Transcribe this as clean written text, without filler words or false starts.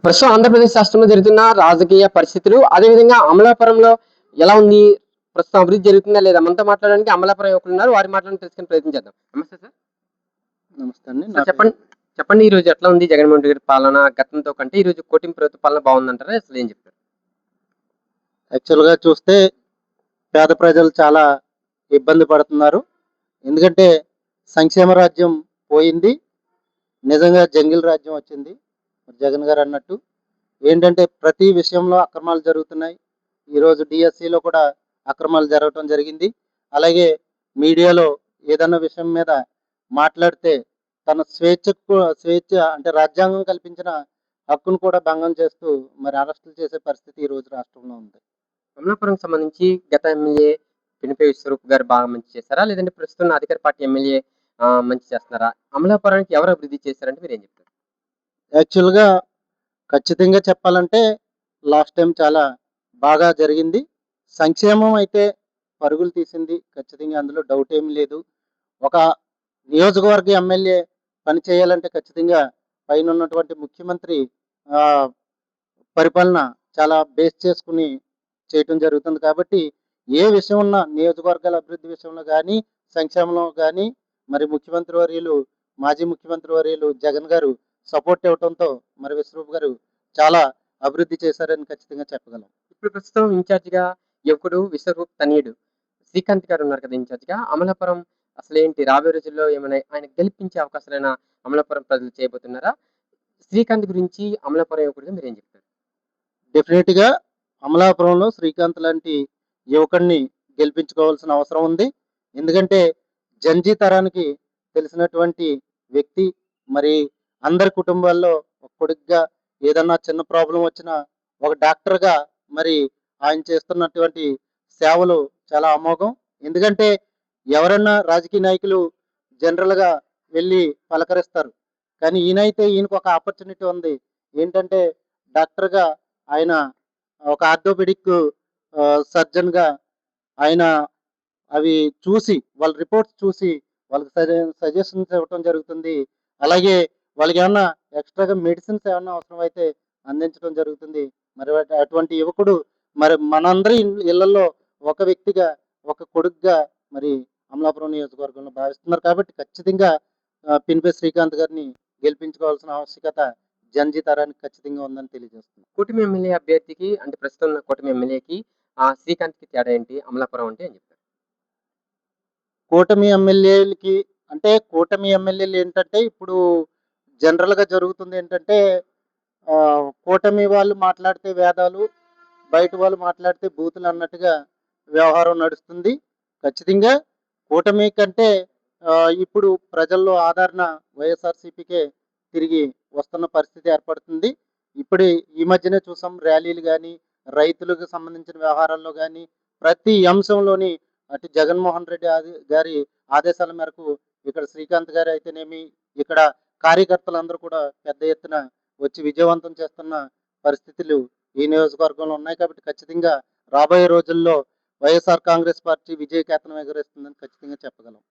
ప్రస్తుతం ఆంధ్రప్రదేశ్ రాష్ట్రంలో జరుగుతున్న రాజకీయ పరిస్థితులు, అదేవిధంగా అమలాపురంలో ఎలా ఉంది? ప్రస్తుతం అభివృద్ధి జరుగుతుందా లేదా? మనతో మాట్లాడడానికి అమలాపురం యువకులున్నారు. వారి మాటలను తెలుసుకునే ప్రయత్నం చేద్దాం. నమస్తే సార్. నమస్తే అండి. సార్ చెప్పండి. చెప్పండి ఈరోజు ఎట్లా ఉంది జగన్మోహన్ రెడ్డి గారి పాలన గతంతో కంటే ఈరోజు కూటమి ప్రభుత్వ పాలన బాగుందంటారా? అసలు ఏం చెప్తారు? యాక్చువల్‌గా చూస్తే పేద ప్రజలు చాలా ఇబ్బంది పడుతున్నారు. ఎందుకంటే సంక్షేమ రాజ్యం పోయింది. నిజంగా జంగిల్ రాజ్యం వచ్చింది. జగన్ గారు అన్నట్టు. ఏంటంటే ప్రతి విషయంలో అక్రమాలు జరుగుతున్నాయి. ఈరోజు డీఎస్సీలో కూడా అక్రమాలు జరగటం జరిగింది. అలాగే మీడియాలో ఏదన్నా విషయం మీద మాట్లాడితే తన స్వేచ్ఛ అంటే రాజ్యాంగం కల్పించిన హక్కును కూడా భంగం చేస్తూ మరి అరెస్టులు చేసే పరిస్థితి ఈరోజు రాష్ట్రంలో ఉంది. అమలాపురంకి సంబంధించి గత ఎమ్మెల్యే పినిపే విశ్వరూప్ గారు బాగా మంచి చేశారా? లేదంటే ప్రస్తుతం ఉన్న అధికార పార్టీ ఎమ్మెల్యే మంచి చేస్తున్నారా? అమలాపురానికి ఎవరు అభివృద్ధి చేశారంటే మీరేం చెప్తారు? యాక్చువల్‌గా ఖచ్చితంగా చెప్పాలంటే లాస్ట్ టైం చాలా బాగా జరిగింది. సంక్షేమం అయితే పరుగులు తీసింది. ఖచ్చితంగా అందులో డౌట్ ఏమీ లేదు. ఒక నియోజకవర్గ ఎమ్మెల్యే పని చేయాలంటే ఖచ్చితంగా పైనున్నటువంటి ముఖ్యమంత్రి ఆహ్, పరిపాలన చాలా బేస్ చేసుకొని చేయటం జరుగుతుంది కాబట్టి, ఏ విషయం ఉన్నా నియోజకవర్గాల అభివృద్ధి విషయంలో గానీ, సంక్షేమంలో గానీ, మరి ముఖ్యమంత్రి వర్యులు, మాజీ ముఖ్యమంత్రి వర్యులు జగన్ గారు సపోర్ట్ ఇవ్వటంతో మరి విశ్వరూప్ గారు చాలా అభివృద్ధి చేశారని ఖచ్చితంగా చెప్పగలం. ఇప్పుడు ప్రస్తుతం ఇన్ఛార్జిగా యువకుడు విశ్వరూప్ తనయుడు శ్రీకాంత్ గారు ఉన్నారు కదా ఇన్ఛార్జిగా. అమలాపురం అసలేంటి రాబోయే రోజుల్లో ఏమైనా ఆయన గెలిపించే అవకాశాలైనా అమలాపురం ప్రజలు చేయబోతున్నారా? శ్రీకాంత్ గురించి అమలాపురం యువకుడిగా మీరేం చెప్తారు? డెఫినెట్‌గా అమలాపురంలో శ్రీకాంత్ లాంటి యువకుడిని గెలిపించుకోవాల్సిన అవసరం ఉంది. ఎందుకంటే జంజీ తరానికి తెలిసినటువంటి వ్యక్తి. మరి అందరి కుటుంబాల్లో ఒక కొడుకుగా ఏదన్నా చిన్న ప్రాబ్లమ్ వచ్చినా ఒక డాక్టర్‌గా మరి ఆయన చేస్తున్నటువంటి సేవలు చాలా అమోఘం. ఎందుకంటే ఎవరన్నా రాజకీయ నాయకులు జనరల్‌గా వెళ్లి పలకరిస్తారు. కానీ ఈయనకొక ఆపర్చునిటీ ఉంది. ఏంటంటే డాక్టర్‌గా ఆయన ఒక ఆర్థోపెడిక్ సర్జన్‌గా ఆయన అవి చూసి, వాళ్ళ రిపోర్ట్స్ చూసి వాళ్ళకి సజెషన్స్ ఇవ్వటం జరుగుతుంది. అలాగే వాళ్ళకేమన్నా ఎక్స్‌ట్రా‌గా మెడిసిన్స్ ఏమన్నా అవసరమైతే అందించడం జరుగుతుంది. మరి అటువంటి యువకుడు మరి మనందరి ఇళ్ళల్లో ఒక వ్యక్తిగా, ఒక కొడుకుగా మరి అమలాపురం నియోజకవర్గంలో భావిస్తున్నారు కాబట్టి ఖచ్చితంగా పినిపే శ్రీకాంత్ గారిని గెలిపించుకోవాల్సిన ఆవశ్యకత జంజీ తరానికి ఖచ్చితంగా ఉందని తెలియజేస్తున్నాను. కూటమి ఎమ్మెల్యే అభ్యర్థికి అంటే ప్రస్తుతం ఉన్న కూటమి ఎమ్మెల్యేకి శ్రీకాంత్‌కి తేడా ఏంటి? అమలాపురం అంటే ఏం చెప్తారు? కూటమి ఎమ్మెల్యేలకి అంటే కూటమి ఎమ్మెల్యేలు ఏంటంటే ఇప్పుడు జనరల్‌గా జరుగుతుంది ఏంటంటే కూటమి వాళ్ళు మాట్లాడితే వేదాలు, బయట వాళ్ళు మాట్లాడితే బూతులు అన్నట్టుగా వ్యవహారం నడుస్తుంది. ఖచ్చితంగా కూటమి కంటే ఇప్పుడు ప్రజల్లో ఆదరణ వైఎస్ఆర్‌సీపీకే తిరిగి వస్తున్న పరిస్థితి ఏర్పడుతుంది. ఇప్పుడు ఈ మధ్యనే చూసాం ర్యాలీలు గాని, రైతులకు సంబంధించిన వ్యవహారాల్లో గాని, ప్రతి అంశంలోని అటు జగన్మోహన్ రెడ్డి గారి ఆదేశాల మేరకు ఇక్కడ శ్రీకాంత్ గారు అయితేనేమి, ఇక్కడ కార్యకర్తలందరూ కూడా పెద్ద ఎత్తున వచ్చి విజయవంతం చేస్తున్న పరిస్థితులు ఈ నియోజకవర్గంలో ఉన్నాయి కాబట్టి ఖచ్చితంగా రాబోయే రోజుల్లో వైఎస్ఆర్ కాంగ్రెస్ పార్టీ విజయకేతనం ఎగరేస్తుందని ఖచ్చితంగా చెప్పగలం.